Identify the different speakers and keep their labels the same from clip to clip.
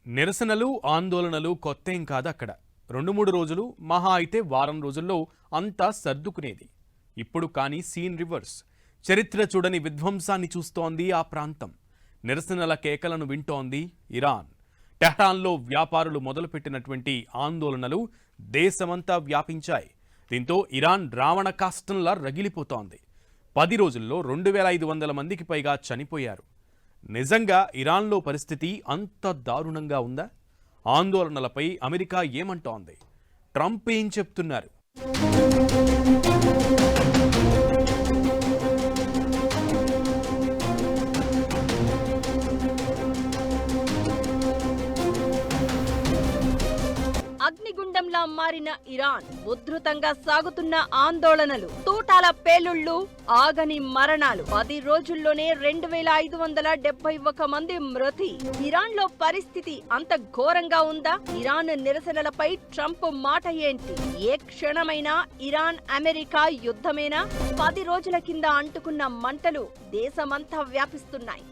Speaker 1: నిరసనలు ఆందోళనలు కొత్తేం కాదు అక్కడ. 2-3 రోజులు మహా అయితే వారం రోజుల్లో అంతా సర్దుకునేది. ఇప్పుడు కానీ సీన్ రివర్స్. చరిత్ర చూడని విధ్వంసాన్ని చూస్తోంది ఆ ప్రాంతం. నిరసనల కేకలను వింటోంది ఇరాన్. టెహ్రాన్లో వ్యాపారులు మొదలుపెట్టినటువంటి ఆందోళనలు దేశమంతా వ్యాపించాయి. దీంతో ఇరాన్ రావణ కాష్టంలా రగిలిపోతోంది. 10 రోజుల్లో 2500 మందికి పైగా చనిపోయారు. నిజంగా ఇరాన్లో పరిస్థితి అంత దారుణంగా ఉందా? ఆందోళనలపై అమెరికా ఏమంటోంది? ట్రంప్ ఏం చెప్తున్నారు?
Speaker 2: అగ్నిగుండంలా మారిన ఇరాన్, ఉధృతంగా సాగుతున్న ఆందోళనలు, తూటాల పేలుళ్లు, ఆగని మరణాలు. 10 రోజుల్లోనే 2571 మంది మృతి. ఇరాన్ లో పరిస్థితి అంత ఘోరంగా ఉందా? ఇరాన్ నిరసనలపై ట్రంప్ మాట ఏంటి? ఏ క్షణమైనా ఇరాన్ అమెరికా యుద్ధమేనా? 10 రోజుల కింద అంటుకున్న మంటలు దేశమంతా వ్యాపిస్తున్నాయి.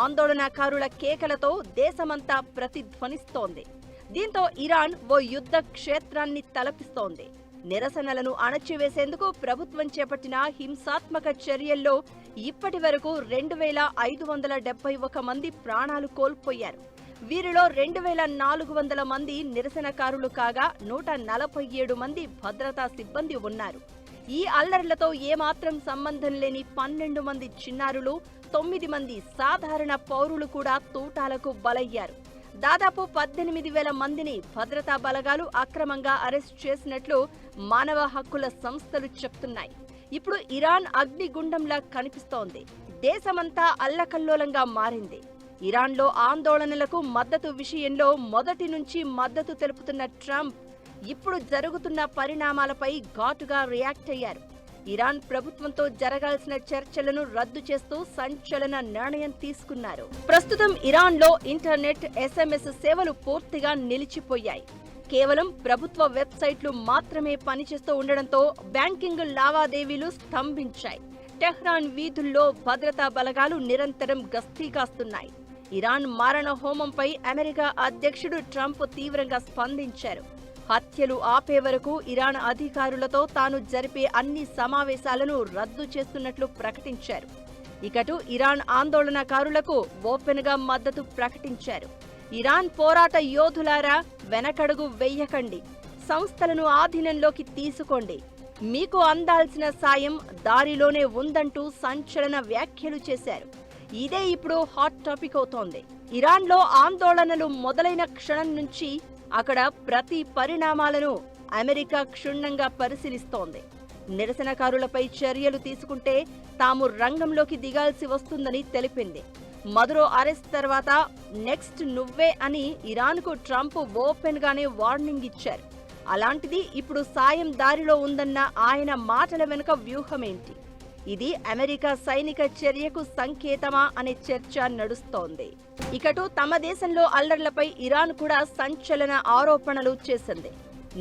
Speaker 2: ఆందోళనకారుల కేకలతో దేశమంతా ప్రతిధ్వనిస్తోంది. దీంతో ఇరాన్ ఓ యుద్ధ క్షేత్రాన్ని తలపిస్తోంది. నిరసనలను అణచివేసేందుకు ప్రభుత్వం చేపట్టిన హింసాత్మక చర్యల్లో ఇప్పటి వరకు 2571 మంది ప్రాణాలు కోల్పోయారు. వీరిలో 2400 మంది నిరసనకారులు కాగా 147 మంది భద్రతా సిబ్బంది ఉన్నారు. ఈ అల్లర్లతో ఏమాత్రం సంబంధం లేని 12 మంది చిన్నారులు, 9 మంది సాధారణ పౌరులు కూడా తూటాలకు బలయ్యారు. దాదాపు 18,000 మందిని భద్రతా బలగాలు అక్రమంగా అరెస్ట్ చేసినట్లు మానవ హక్కుల సంస్థలు చెప్తున్నాయి. ఇప్పుడు ఇరాన్ అగ్నిగుండంలా కనిపిస్తోంది. దేశమంతా అల్లకల్లోలంగా మారింది. ఇరాన్లో ఆందోళనలకు మద్దతు విషయంలో మొదటి నుంచి మద్దతు తెలుపుతున్న ట్రంప్ ఇప్పుడు జరుగుతున్న పరిణామాలపై ఘాటుగా రియాక్ట్ అయ్యారు. ఇరాన్ ప్రభుత్వంతో జరగాల్సిన చర్చలను రద్దు చేస్తూ సంచలన నిర్ణయం తీసుకున్నారు. ప్రస్తుతం ఇరాన్లో ఇంటర్నెట్, SMS సేవలు పూర్తిగా నిలిచిపోయాయి. కేవలం ప్రభుత్వ వెబ్సైట్లు మాత్రమే పనిచేస్తూ ఉండడంతో బ్యాంకింగ్ లావాదేవీలు స్తంభించాయి. టెహ్రాన్ వీధుల్లో భద్రతా బలగాలు నిరంతరం గస్తీ కాస్తున్నాయి. ఇరాన్ మారణ హోమంపై అమెరికా అధ్యక్షుడు ట్రంప్ తీవ్రంగా స్పందించారు. హత్యలు ఆపే వరకు ఇరాన్ అధికారులతో తాను జరిపే అన్ని సమావేశాలను రద్దు చేస్తున్నట్లు ప్రకటించారు. ఇకటు ఇరాన్ ఆందోళనకారులకు ఓపెన్ గా మద్దతు ప్రకటించారు. ఇరాన్ పోరాట యోధులారా, వెనకడుగు వెయ్యకండి, సంస్థలను ఆధీనంలోకి తీసుకోండి, మీకు అందాల్సిన సాయం దారిలోనే ఉందంటూ సంచలన వ్యాఖ్యలు చేశారు. ఇదే ఇప్పుడు హాట్ టాపిక్ అవుతోంది. ఇరాన్లో ఆందోళనలు మొదలైన క్షణం నుంచి అక్కడ ప్రతి పరిణామాలను అమెరికా క్షుణ్ణంగా పరిశీలిస్తోంది. నిరసనకారులపై చర్యలు తీసుకుంటే తాము రంగంలోకి దిగాల్సి వస్తుందని తెలిపింది. మదురో అరెస్ట్ తర్వాత నెక్స్ట్ నువ్వే అని ఇరాన్కు ట్రంప్ ఓపెన్ గానే వార్నింగ్ ఇచ్చారు. అలాంటిది ఇప్పుడు సాయం దారిలో ఉందన్న ఆయన మాటల వెనుక వ్యూహమేంటి? ఇది అమెరికా సైనిక చర్యకు సంకేతమా అనే చర్చ నడుస్తోంది. ఇకటు తమ దేశంలో అల్లర్లపై ఇరాన్ కూడా సంచలన ఆరోపణలు చేసింది.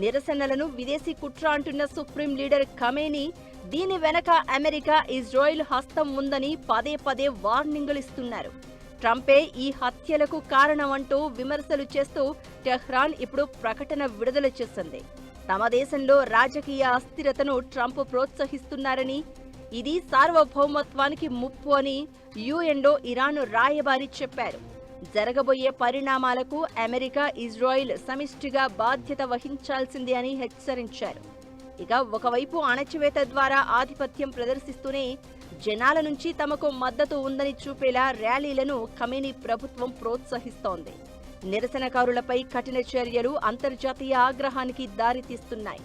Speaker 2: నిరసనలను విదేశీ కుట్ర అంటున్న సుప్రీం లీడర్ ఖమేనీ దీని వెనక అమెరికా, ఇజ్రాయిల్ హస్తం ఉందని పదే పదే వార్నింగులు ఇస్తున్నారు. ట్రంపే ఈ హత్యలకు కారణమంటూ విమర్శలు చేస్తూ టెహ్రాన్ ఇప్పుడు ప్రకటన విడుదల చేసింది. తమ దేశంలో రాజకీయ అస్థిరతను ట్రంప్ ప్రోత్సహిస్తున్నారని, ఇది సార్వభౌమత్వానికి ముప్పు అని యుఎన్లో ఇరాన్ రాయబారి చెప్పారు. జరగబోయే పరిణామాలకు అమెరికా, ఇజ్రాయిల్ సమిష్టిగా బాధ్యత వహించాల్సిందే అని హెచ్చరించారు. ఇక ఒకవైపు అణచివేత ద్వారా ఆధిపత్యం ప్రదర్శిస్తూనే జనాల నుంచి తమకు మద్దతు ఉందని చూపేలా ర్యాలీలను ఖమేనీ ప్రభుత్వం ప్రోత్సహిస్తోంది. నిరసనకారులపై కఠిన చర్యలు అంతర్జాతీయ ఆగ్రహానికి దారితీస్తున్నాయి.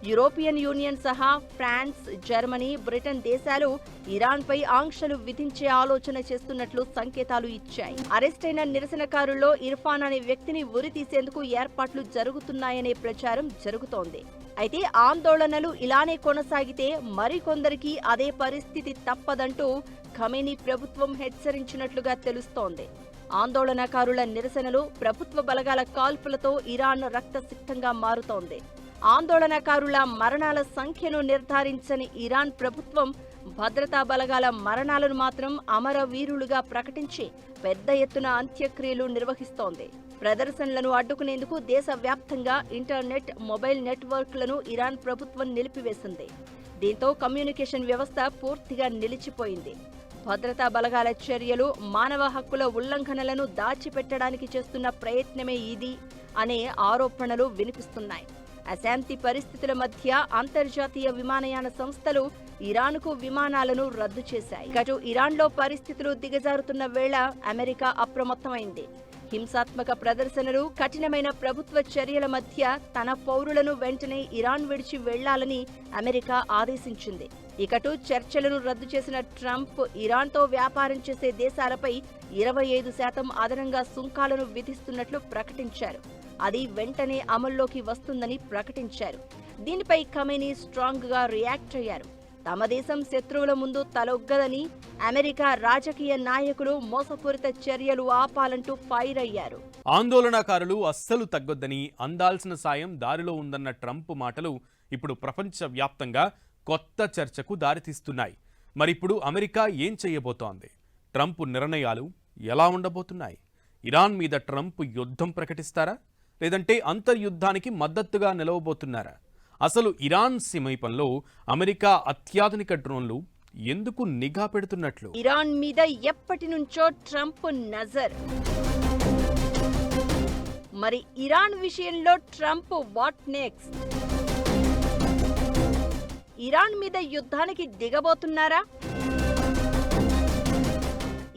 Speaker 2: యూరోపియన్ యూనియన్ సహా ఫ్రాన్స్, జర్మనీ, బ్రిటన్ దేశాలు ఇరాన్పై ఆంక్షలు విధించే ఆలోచన చేస్తున్నట్లు సంకేతాలు ఇచ్చాయి. అరెస్ట్ అయిన నిరసనకారుల్లో ఇర్ఫాన్ అనే వ్యక్తిని ఉరితీసేందుకు ఏర్పాట్లు జరుగుతున్నాయనే ప్రచారం జరుగుతోంది. అయితే ఆందోళనలు ఇలానే కొనసాగితే మరికొందరికి అదే పరిస్థితి తప్పదంటూ ఖమేనీ ప్రభుత్వం హెచ్చరించినట్లుగా తెలుస్తోంది. ఆందోళనకారుల నిరసనలు, ప్రభుత్వ బలగాల కాల్పులతో ఇరాన్ రక్తసిక్తంగా మారుతోంది. ఆందోళనకారుల మరణాల సంఖ్యను నిర్ధారించని ఇరాన్ ప్రభుత్వం భద్రతా బలగాల మరణాలను మాత్రం అమరవీరులుగా ప్రకటించి పెద్ద ఎత్తున అంత్యక్రియలు నిర్వహిస్తోంది. ప్రదర్శనలను అడ్డుకునేందుకు దేశవ్యాప్తంగా ఇంటర్నెట్, మొబైల్ నెట్వర్క్లను ఇరాన్ ప్రభుత్వం నిలిపివేసింది. దీంతో కమ్యూనికేషన్ వ్యవస్థ పూర్తిగా నిలిచిపోయింది. భద్రతా బలగాల చర్యలు మానవ హక్కుల ఉల్లంఘనలను దాచిపెట్టడానికి చేస్తున్న ప్రయత్నమే ఇది అనే ఆరోపణలు వినిపిస్తున్నాయి. అశాంతి పరిస్థితుల మధ్య అంతర్జాతీయ విమానయాన సంస్థలు ఇరాన్కు విమానాలను రద్దు చేశాయి. అటు ఇరాన్లో పరిస్థితులు దిగజారుతున్న వేళ అమెరికా అప్రమత్తమైంది. హింసాత్మక ప్రదర్శనలు, కఠినమైన ప్రభుత్వ చర్యల మధ్య తన పౌరులను వెంటనే ఇరాన్ విడిచి వెళ్లాలని అమెరికా ఆదేశించింది. ఇకటు చర్చలను రద్దు చేసిన ట్రంప్ ఇరాన్తో వ్యాపారం చేసే దేశాలపై 25% అదనంగా సుంకాలను విధిస్తున్నట్లు ప్రకటించారు. అది వెంటనే అమల్లోకి వస్తుందని ప్రకటించారు. దీనిపై ఖమేనీ స్ట్రాంగ్ గా రియాక్ట్ అయ్యారు. తమ దేశం శత్రువుల ముందు తలొగ్గదని, అమెరికా రాజకీయ నాయకులు మోసపూరిత చర్యలు ఆపాలంటూ ఫైర్ అయ్యారు.
Speaker 1: ఆందోళనకారులు అస్సలు తగ్గొద్దని, అందాల్సిన సాయం దారిలో ఉందన్న ట్రంప్ మాటలు ఇప్పుడు ప్రపంచవ్యాప్తంగా కొత్త చర్చకు దారితీస్తున్నాయి. మరిప్పుడు అమెరికా ఏం చేయబోతోంది? ట్రంప్ నిర్ణయాలు ఎలా ఉండబోతున్నాయి? ఇరాన్ మీద ట్రంప్ యుద్ధం ప్రకటిస్తారా, లేదంటే అంతర్యుద్ధానికి మద్దతుగా నిలవబోతున్నారా? అసలు ఇరాన్ సమీపంలో అమెరికా అత్యాధునిక డ్రోన్లు ఎందుకు నిఘా పెడుతున్నట్లు?
Speaker 2: ఇరాన్ మీద ఎప్పటి నుంచో ట్రంప్ నజర్. మరి ఇరాన్ విషయంలో ట్రంప్ వాట్ నెక్స్ట్? ఇరాన్ మీద యుద్ధానికి దిగబోతున్నారా?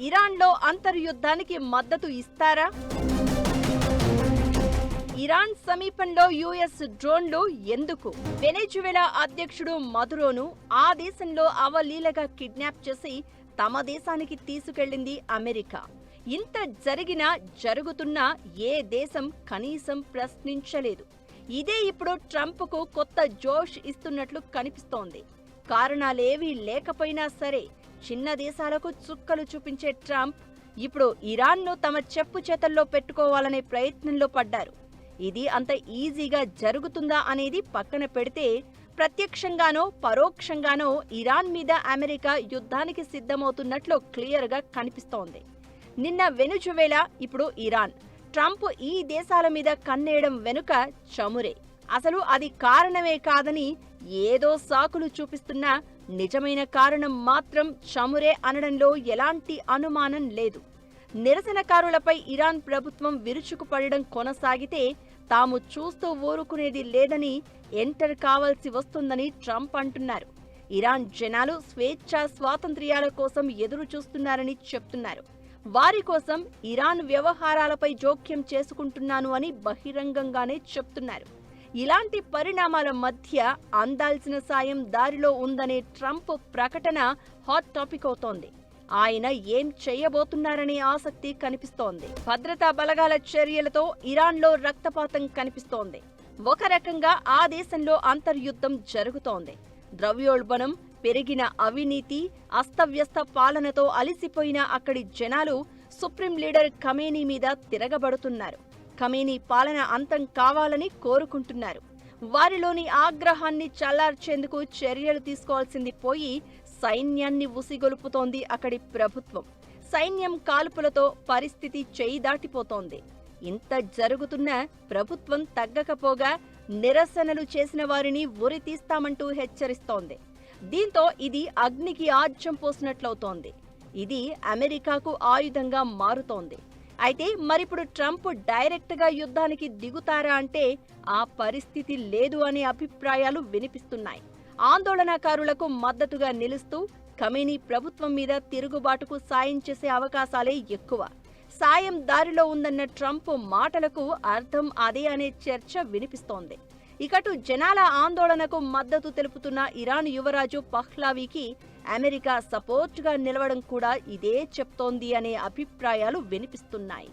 Speaker 2: ఇరాన్లో అంతర్యుద్ధానికి మద్దతు ఇస్తారా? ఇరాన్ సమీపంలో యుఎస్ డ్రోన్లు ఎందుకు? వెనెజువెలా అధ్యక్షుడు మదురోను ఆ దేశంలో అవలీలగా కిడ్నాప్ చేసి తమ దేశానికి తీసుకెళ్లింది అమెరికా. ఇంత జరిగినా జరుగుతున్నా ఏ దేశం కనీసం ప్రశ్నించలేదు. ఇదే ఇప్పుడు ట్రంప్కు కొత్త జోష్ ఇస్తున్నట్లు కనిపిస్తోంది. కారణాలేవీ లేకపోయినా సరే చిన్న దేశాలకు చుక్కలు చూపించే ట్రంప్ ఇప్పుడు ఇరాన్ను తమ చెప్పు చేతల్లో పెట్టుకోవాలనే ప్రయత్నంలో పడ్డారు. ఇది అంత ఈజీగా జరుగుతుందా అనేది పక్కన పెడితే, ప్రత్యక్షంగానో పరోక్షంగానో ఇరాన్ మీద అమెరికా యుద్ధానికి సిద్ధమవుతున్నట్లు క్లియర్గా కనిపిస్తోంది. నిన్న వెనెజువెలా, ఇప్పుడు ఇరాన్. ట్రంప్ ఈ దేశాల మీద కన్నేయడం వెనుక చమురే. అసలు అది కారణమే కాదని ఏదో సాకులు చూపిస్తున్నా నిజమైన కారణం మాత్రం చమురే అనడంలో ఎలాంటి అనుమానం లేదు. నిరసనకారులపై ఇరాన్ ప్రభుత్వం విరుచుకుపడడం కొనసాగితే తాము చూస్తూ ఊరుకునేది లేదని, ఎంటర్ కావాల్సి వస్తుందని ట్రంప్ అంటున్నారు. ఇరాన్ జనాలు స్వేచ్ఛా స్వాతంత్ర్యాల కోసం ఎదురు చూస్తున్నారని చెప్తున్నారు. వారి కోసం ఇరాన్ వ్యవహారాలపై జోక్యం చేసుకుంటున్నాను అని బహిరంగంగానే చెప్తున్నారు. ఇలాంటి పరిణామాల మధ్య అందాల్సిన సాయం దారిలో ఉందనే ట్రంప్ ప్రకటన హాట్ టాపిక్ అవుతోంది. ఆయన ఏం చేయబోతున్నారనే ఆసక్తి కనిపిస్తోంది. భద్రతా బలగాల చర్యలతో ఇరాన్లో రక్తపాతం కనిపిస్తోంది. ఒక రకంగా ఆ దేశంలో అంతర్యుద్ధం జరుగుతోంది. ద్రవ్యోల్బణం, పెరిగిన అవినీతి, అస్తవ్యస్త పాలనతో అలిసిపోయిన అక్కడి జనాలు సుప్రీం లీడర్ ఖమేనీ మీద తిరగబడుతున్నారు. ఖమేనీ పాలన అంతం కావాలని కోరుకుంటున్నారు. వారిలోని ఆగ్రహాన్ని చల్లార్చేందుకు చర్యలు తీసుకోవాల్సింది పోయి సైన్యాన్ని ఉసిగొలుపుతోంది అక్కడి ప్రభుత్వం. సైన్యం కాల్పులతో పరిస్థితి చేయి దాటిపోతోంది. ఇంత జరుగుతున్నా ప్రభుత్వం తగ్గకపోగా నిరసనలు చేసిన వారిని ఉరి తీస్తామంటూ హెచ్చరిస్తోంది. దీంతో ఇది అగ్నికి ఆజ్యం పోసినట్లవుతోంది. ఇది అమెరికాకు ఆయుధంగా మారుతోంది. అయితే మరిప్పుడు ట్రంప్ డైరెక్ట్గా యుద్ధానికి దిగుతారా అంటే ఆ పరిస్థితి లేదు అనే అభిప్రాయాలు వినిపిస్తున్నాయి. ఆందోళనకారులకు మద్దతుగా నిలుస్తూ ఖమేనీ ప్రభుత్వం మీద తిరుగుబాటుకు సాయం చేసే అవకాశాలే ఎక్కువ. సాయం దారిలో ఉందన్న ట్రంప్ మాటలకు అర్థం అదే అనే చర్చ వినిపిస్తోంది. ఇకటు జనాల ఆందోళనకు మద్దతు తెలుపుతున్న ఇరాన్ యువరాజు పహ్లావీకి అమెరికా సపోర్ట్గా నిలవడం కూడా ఇదే చెప్తోంది అనే అభిప్రాయాలు వినిపిస్తున్నాయి.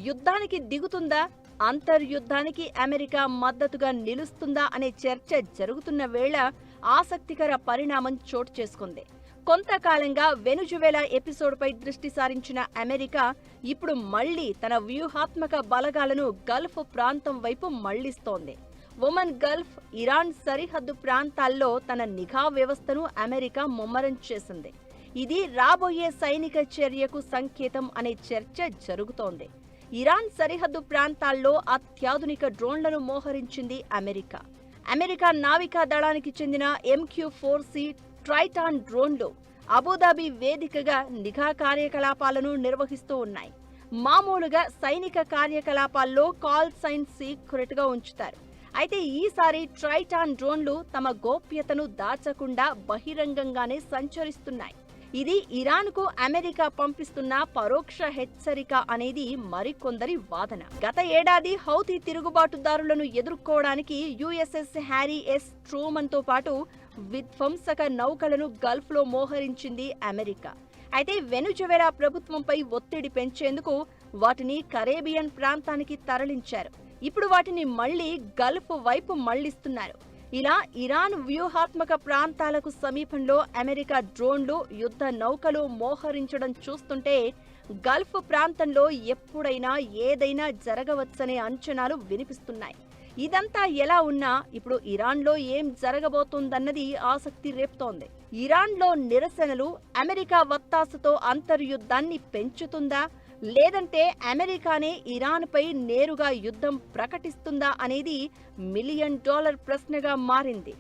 Speaker 2: యుద్ధానికి దిగుతుందా, అంతర్యుద్ధానికి అమెరికా మద్దతుగా నిలుస్తుందా అనే చర్చ జరుగుతున్న వేళ ఆసక్తికర పరిణామం చోటు చేసుకుంది. కొంతకాలంగా వెనెజువెలా ఎపిసోడ్పై దృష్టి సారించిన అమెరికా ఇప్పుడు మళ్లీ తన వ్యూహాత్మక బలగాలను గల్ఫ్ ప్రాంతం వైపు మళ్లిస్తోంది. ఒమన్ గల్ఫ్, ఇరాన్ సరిహద్దు ప్రాంతాల్లో తన నిఘా వ్యవస్థను అమెరికా ముమ్మరం చేసింది. ఇది రాబోయే సైనిక చర్యకు సంకేతం అనే చర్చ జరుగుతోంది. ఇరాన్ సరిహద్దు ప్రాంతాల్లో అత్యాధునిక డ్రోన్లను మోహరించింది అమెరికా. అమెరికా నావికా దళానికి చెందిన MQ-4C ట్రైటాన్ డ్రోన్లు అబుదాబి వేదికగా నిఘా కార్యకలాపాలను నిర్వహిస్తూ ఉన్నాయి. మామూలుగా సైనిక కార్యకలాపాల్లో కాల్ సైన్ సీక్రెట్గా ఉంచుతారు. అయితే ఈసారి ట్రైటాన్ డ్రోన్లు తమ గోప్యతను దాచకుండా బహిరంగంగానే సంచరిస్తున్నాయి. ఇది ఇరాన్కు అమెరికా పంపిస్తున్న పరోక్ష హెచ్చరిక అనేది మరికొందరి వాదన. గత ఏడాది హౌతీ తిరుగుబాటుదారులను ఎదుర్కోవడానికి USS హ్యారీ ఎస్ ట్రూమన్తో పాటు విధ్వంసక నౌకలను గల్ఫ్లో మోహరించింది అమెరికా. అయితే వెనుజువేలా ప్రభుత్వంపై ఒత్తిడి పెంచేందుకు వాటిని కరేబియన్ ప్రాంతానికి తరలించారు. ఇప్పుడు వాటిని మళ్లీ గల్ఫ్ వైపు మళ్లిస్తున్నారు. ఇలా ఇరాన్ వ్యూహాత్మక ప్రాంతాలకు సమీపంలో అమెరికా డ్రోన్లు, యుద్ధ నౌకలు మోహరించడం చూస్తుంటే గల్ఫ్ ప్రాంతంలో ఎప్పుడైనా ఏదైనా జరగవచ్చనే అంచనాలు వినిపిస్తున్నాయి. ఇదంతా ఎలా ఉన్నా ఇప్పుడు ఇరాన్లో ఏం జరగబోతోందన్నది ఆసక్తి రేపుతోంది. ఇరాన్లో నిరసనలు అమెరికా వత్తాసుతో అంతర్యుద్ధాన్ని పెంచుతుందా, లేదంటే అమెరికానే ఇరాన్పై నేరుగా యుద్ధం ప్రకటిస్తుందా అనేది $1 మిలియన్ ప్రశ్నగా మారింది.